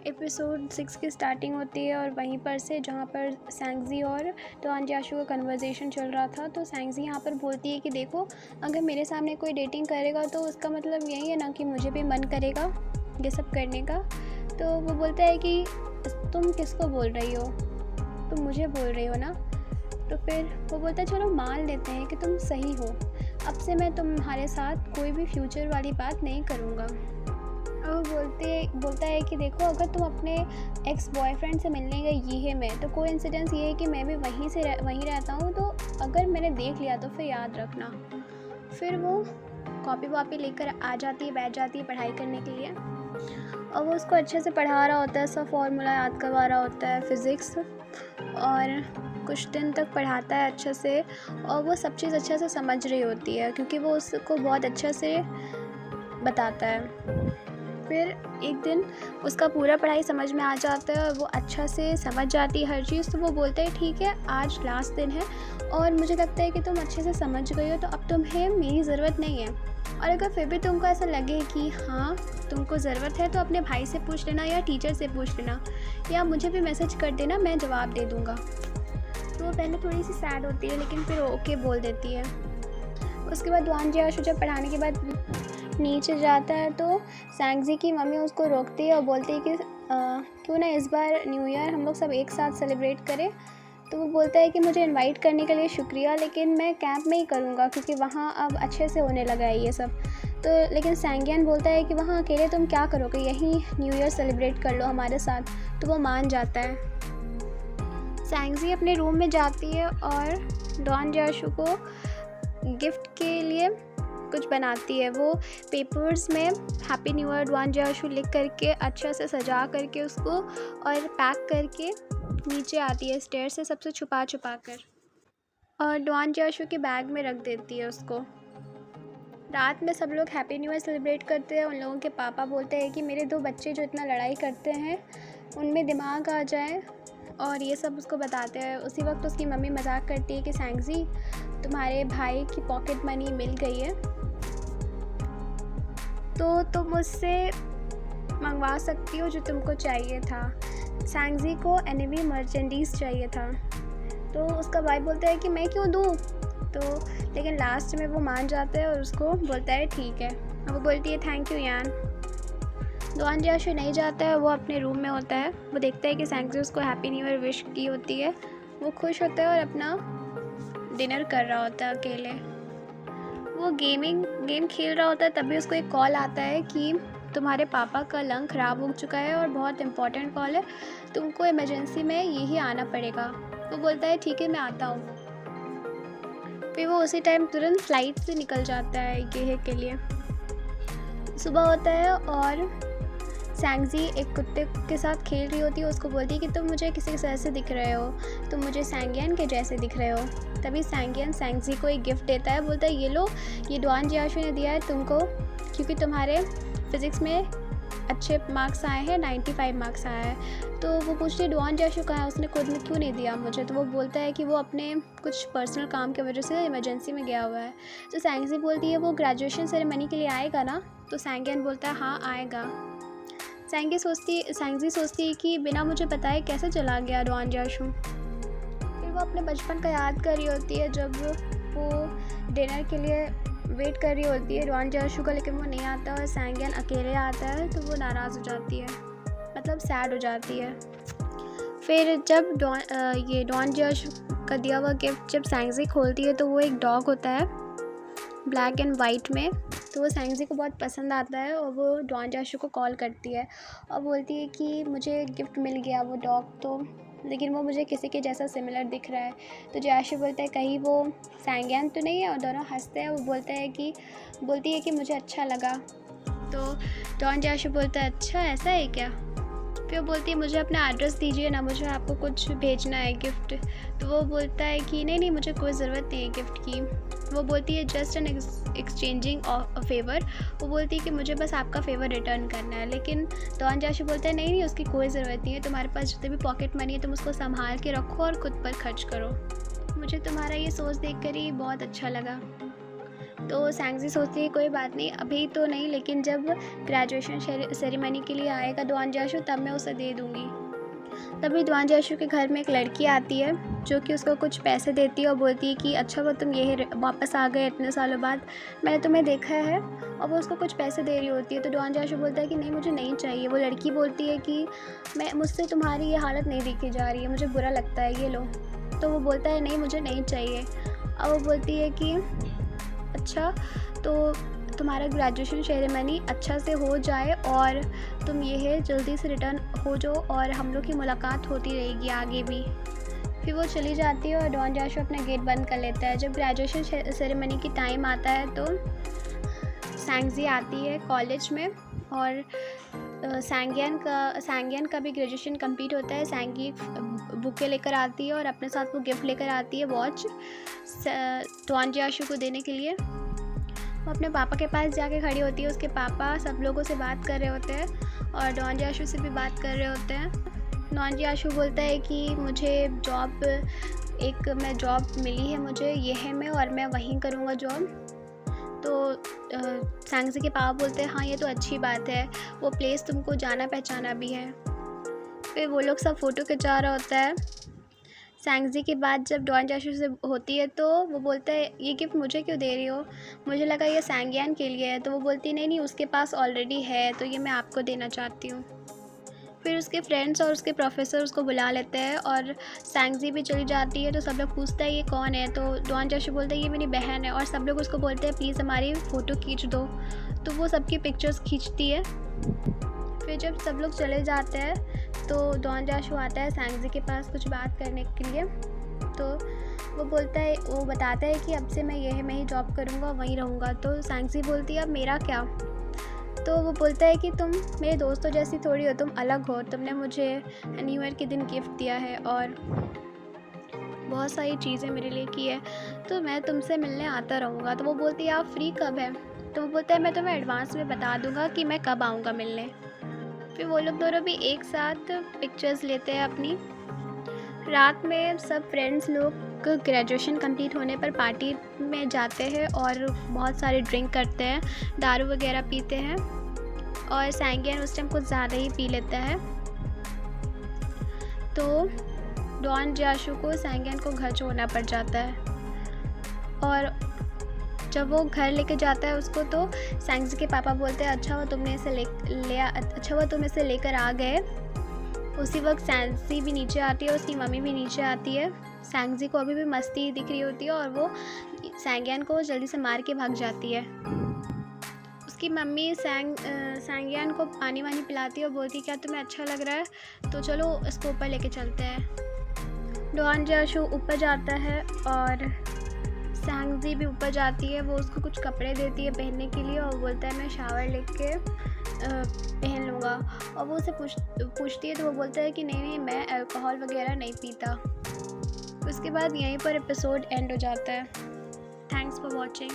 Episode 6 की starting होती है और वहीं पर से जहाँ पर सैंगज़ी और डॉन जियाशु का कन्वर्सेशन चल रहा था। तो सैंगज़ी यहाँ पर बोलती है कि देखो, अगर मेरे सामने कोई डेटिंग करेगा तो उसका मतलब यही है ना कि मुझे भी मन करेगा ये सब करने का। तो वो बोलता है कि तुम किसको बोल रही हो, तुम मुझे बोल रही हो ना। तो फिर वो बोलता है चलो मान लेते हैं कि तुम सही हो, अब से मैं तुम्हारे साथ कोई भी फ्यूचर वाली बात नहीं करूँगा। और वो बोलता है कि देखो, अगर तुम अपने एक्स बॉयफ्रेंड से मिलने गई है मैं, तो कोइंसिडेंस ये है कि मैं भी वहीं रहता हूँ, तो अगर मैंने देख लिया तो फिर याद रखना। फिर वो कॉपी वॉपी लेकर आ जाती है, बैठ जाती है पढ़ाई करने के लिए। और वो उसको अच्छे से पढ़ा रहा होता है, सब फॉर्मूला याद करवा रहा होता है, फ़िज़िक्स, और कुछ दिन तक पढ़ाता है अच्छे से। और वो सब चीज़ अच्छे से समझ रही होती है क्योंकि वो उसको बहुत अच्छे से बताता है। फिर एक दिन उसका पूरा पढ़ाई समझ में आ जाता है और वो अच्छा से समझ जाती है हर चीज़। तो वो बोलता है ठीक है, आज लास्ट दिन है और मुझे लगता है कि तुम अच्छे से समझ गई हो, तो अब तुम्हें मेरी ज़रूरत नहीं है। और अगर फिर भी तुमको ऐसा लगे कि हाँ तुमको ज़रूरत है, तो अपने भाई से पूछ लेना या टीचर से पूछ लेना, या मुझे भी मैसेज कर देना, मैं जवाब दे दूँगा। तो वो पहले थोड़ी सी सैड होती है लेकिन फिर ओके बोल देती है। उसके बाद डॉन जियाशु जब पढ़ाने के बाद नीचे जाता है तो सैंगज़ी की मम्मी उसको रोकती है और बोलती है कि क्यों ना इस बार न्यू ईयर हम लोग सब एक साथ सेलिब्रेट करें। तो वो बोलता है कि मुझे इनवाइट करने के लिए शुक्रिया, लेकिन मैं कैंप में ही करूँगा क्योंकि वहाँ अब अच्छे से होने लगा है ये सब। तो लेकिन सैंगियन बोलता है कि वहाँ अकेले तुम क्या करोगे, यहीं न्यू ईयर सेलिब्रेट कर लो हमारे साथ। तो वो मान जाता है। सैंगज़ी अपने रूम में जाती है और डॉन जियाशु को गिफ्ट के लिए कुछ बनाती है। वो पेपर्स में हैप्पी न्यू ईयर डॉन जियाशु लिख करके अच्छा से सजा करके उसको और पैक करके नीचे आती है स्टेयर से, सबसे छुपा कर, और डॉन जियाशु के बैग में रख देती है उसको। रात में सब लोग हैप्पी न्यू ईयर सेलिब्रेट करते हैं। उन लोगों के पापा बोलते हैं कि मेरे 2 बच्चे जो इतना लड़ाई करते हैं उनमें दिमाग आ जाए, और ये सब उसको बताते हैं। उसी वक्त उसकी मम्मी मजाक करती है कि सैंगज़ी, तुम्हारे भाई की पॉकेट मनी मिल गई है तो तुम मुझसे मंगवा सकती हो जो तुमको चाहिए था। सैंगज़ी को एनिमी मर्चेंडीज़ चाहिए था। तो उसका भाई बोलता है कि मैं क्यों दूँ, तो लेकिन लास्ट में वो मान जाता है और उसको बोलता है ठीक है। और वो बोलती है थैंक यू यान। डॉन जियाशु नहीं जाता है, वो अपने रूम में होता है। वो देखता है कि सैंगज़ी उसको हैप्पी न्यू ईयर विश की होती है। वो खुश होता है और अपना डिनर कर रहा होता है अकेले। वो गेम खेल रहा होता है, तभी उसको एक कॉल आता है कि तुम्हारे पापा का लंग ख़राब हो चुका है और बहुत इंपॉर्टेंट कॉल है, तुमको इमरजेंसी में यही आना पड़ेगा। वो बोलता है ठीक है, मैं आता हूँ। फिर वो उसी टाइम तुरंत फ्लाइट से निकल जाता है गेहे के लिए। सुबह होता है और सैंगज़ी एक कुत्ते के साथ खेल रही होती है। उसको बोलती है कि तुम मुझे किसी के जैसे दिख रहे हो, तुम मुझे सैंगियन के जैसे दिख रहे हो। तभी सैंगियन सैंगज़ी को एक गिफ्ट देता है। बोलता है ये लो, ये डॉन जियाशु ने दिया है तुमको क्योंकि तुम्हारे फ़िज़िक्स में अच्छे मार्क्स आए हैं, 95 मार्क्स आया है। तो वो पूछती है डॉन जियाशु कहाँ है, उसने खुद में क्यों नहीं दिया मुझे। तो वो बोलता है कि वो अपने कुछ पर्सनल काम की वजह से इमरजेंसी में गया हुआ है। तो सैंगज़ी बोलती है वो ग्रेजुएशन सेरेमनी के लिए आएगा ना। तो सैंगियन बोलता है हाँ आएगा। सैंगज़ी सोचती है कि बिना मुझे बताए कैसे चला गया डॉन जियाशु। फिर वो अपने बचपन का याद कर रही होती है जब वो डिनर के लिए वेट कर रही होती है डॉन जियाशु का, लेकिन वो नहीं आता और सैंगियन अकेले आता है। तो वो नाराज़ हो जाती है, मतलब सैड हो जाती है। फिर जब डॉन जियाशु का दिया हुआ गिफ्ट जब सैंगज़ी खोलती है तो वो एक डॉग होता है ब्लैक एंड वाइट में। तो वो सैंगज़ी को बहुत पसंद आता है और वो डॉन जियाशु को कॉल करती है और बोलती है कि मुझे गिफ्ट मिल गया वो डॉग, तो लेकिन वो मुझे किसी के जैसा सिमिलर दिख रहा है। तो जियाशु बोलता है कहीं वो सैंगियन तो नहीं है, और दोनों हंसते हैं। वो बोलती है कि मुझे अच्छा लगा। तो डॉन जियाशु बोलता है अच्छा ऐसा है क्या। फिर वो बोलती है मुझे अपना एड्रेस दीजिए ना, मुझे आपको कुछ भेजना है गिफ्ट। तो वो बोलता है कि नहीं मुझे कोई ज़रूरत नहीं है गिफ्ट की। वो बोलती है just an exchanging a favour. वो बोलती है कि मुझे बस आपका फेवर रिटर्न करना है। लेकिन डॉन जियाशु बोलता है नहीं उसकी कोई ज़रूरत नहीं है, तुम्हारे पास जितने भी पॉकेट मनी है तुम उसको संभाल के रखो और खुद पर खर्च करो। मुझे तुम्हारा ये सोच देख कर ही बहुत अच्छा लगा। तो सैंगजी सोचती है कोई बात नहीं, अभी तो नहीं, लेकिन जब ग्रेजुएशन सेरेमनी के लिए आएगा डॉन जाशु तब मैं उसे दे दूँगी। तभी डॉन जाशु के घर में एक लड़की आती है जो कि उसको कुछ पैसे देती है और बोलती है कि अच्छा वो तुम ये वापस आ गए इतने सालों बाद, मैंने तुम्हें देखा है। और वो उसको कुछ पैसे दे रही होती है तो डॉन जाशु बोलता है कि नहीं मुझे नहीं चाहिए। वो लड़की बोलती है कि मुझसे तुम्हारी ये हालत नहीं देखी जा रही है, मुझे बुरा लगता है, ये लो। तो वो बोलता है नहीं मुझे नहीं चाहिए। और वो बोलती है कि अच्छा तो तुम्हारा ग्रेजुएशन सेरेमनी अच्छा से हो जाए और तुम ये है जल्दी से रिटर्न हो जाओ और हम लोग की मुलाकात होती रहेगी आगे भी। फिर वो चली जाती है और डॉन जाशु अपना गेट बंद कर लेता है। जब ग्रेजुएशन सेरेमनी की टाइम आता है तो सैंगजी आती है कॉलेज में और सैंगियन का भी ग्रेजुएशन कंप्लीट होता है। सैंगी बुके लेकर आती है और अपने साथ वो गिफ्ट लेकर आती है वॉच डॉन जाशु को देने के लिए। वो अपने पापा के पास जाके खड़ी होती है। उसके पापा सब लोगों से बात कर रहे होते हैं और डॉन जाशु से भी बात कर रहे होते हैं। डॉन जाशु बोलता है कि मुझे जॉब मिली है, मुझे ये है मैं और मैं वहीं करूँगा जॉब। तो सैंगजी के पापा बोलते हैं हाँ ये तो अच्छी बात है, वो प्लेस तुमको जाना पहचाना भी है। फिर वो लोग सब फ़ोटो खिंचा रहा होता है। सैंगजी की बात जब डॉन जाशु से होती है तो वो बोलता है ये गिफ्ट मुझे क्यों दे रही हो, मुझे लगा ये सैंगियन के लिए है। तो वो बोलती नहीं नहीं उसके पास ऑलरेडी है तो ये मैं आपको देना चाहती हूँ। फिर उसके फ्रेंड्स और उसके प्रोफेसर उसको बुला लेते हैं और सैंगजी भी चली जाती है। तो सब लोग पूछता है ये कौन है, तो डॉन जाशु बोलता है ये मेरी बहन है। और सब लोग उसको बोलते हैं प्लीज़ हमारी फ़ोटो खींच दो। तो वो सबकी पिक्चर्स खींचती है। फिर जब सब लोग चले जाते हैं तो डॉन जाशु आता है सैंगजी के पास कुछ बात करने के लिए। तो वो बताता है कि अब से मैं ही जॉब करूँगा, वहीं रहूँगा। तो सैंगजी बोलती है अब मेरा क्या। तो वो बोलता है कि तुम मेरे दोस्तों जैसी थोड़ी हो, तुम अलग हो, तुमने मुझे न्यू ईयर के दिन गिफ्ट दिया है और बहुत सारी चीज़ें मेरे लिए की है, तो मैं तुमसे मिलने आता रहूँगा। तो वो बोलती है आप फ्री कब है। तो वो बोलता है मैं तुम्हें एडवांस में बता दूँगा कि मैं कब आऊँगा मिलने। फिर वो लोग दोनों भी एक साथ पिक्चर्स लेते हैं अपनी। रात में सब फ्रेंड्स लोग ग्रेजुएशन कंप्लीट होने पर पार्टी में जाते हैं और बहुत सारे ड्रिंक करते हैं, दारू वगैरह पीते हैं। और सैंगियन उस टाइम कुछ ज़्यादा ही पी लेता है। तो डॉन जाशु को सैंगियन को घर छोड़ना पड़ जाता है। और जब वो घर लेके जाता है उसको तो सैंगजी के पापा बोलते हैं अच्छा वो तुम इसे लेकर आ गए। उसी वक्त सैंगजी भी नीचे आती है, उसकी मम्मी भी नीचे आती है। सैंगजी को अभी भी मस्ती दिख रही होती है और वो सैंगियन को जल्दी से मार के भाग जाती है। उसकी मम्मी सैंगियन को पानी वानी पिलाती है और बोलती है क्या तुम्हें अच्छा लग रहा है, तो चलो इसको ऊपर लेके चलते हैं। डॉन जाशु ऊपर जाता है और सैंगजी भी ऊपर जाती है। वो उसको कुछ कपड़े देती है पहनने के लिए और बोलता है मैं शावर लेके पहन लूँगा। और वो उसे पूछती है तो वो बोलता है कि नहीं मैं अल्कोहल वगैरह नहीं पीता। उसके बाद यहीं पर एपिसोड एंड हो जाता है। Thanks for watching.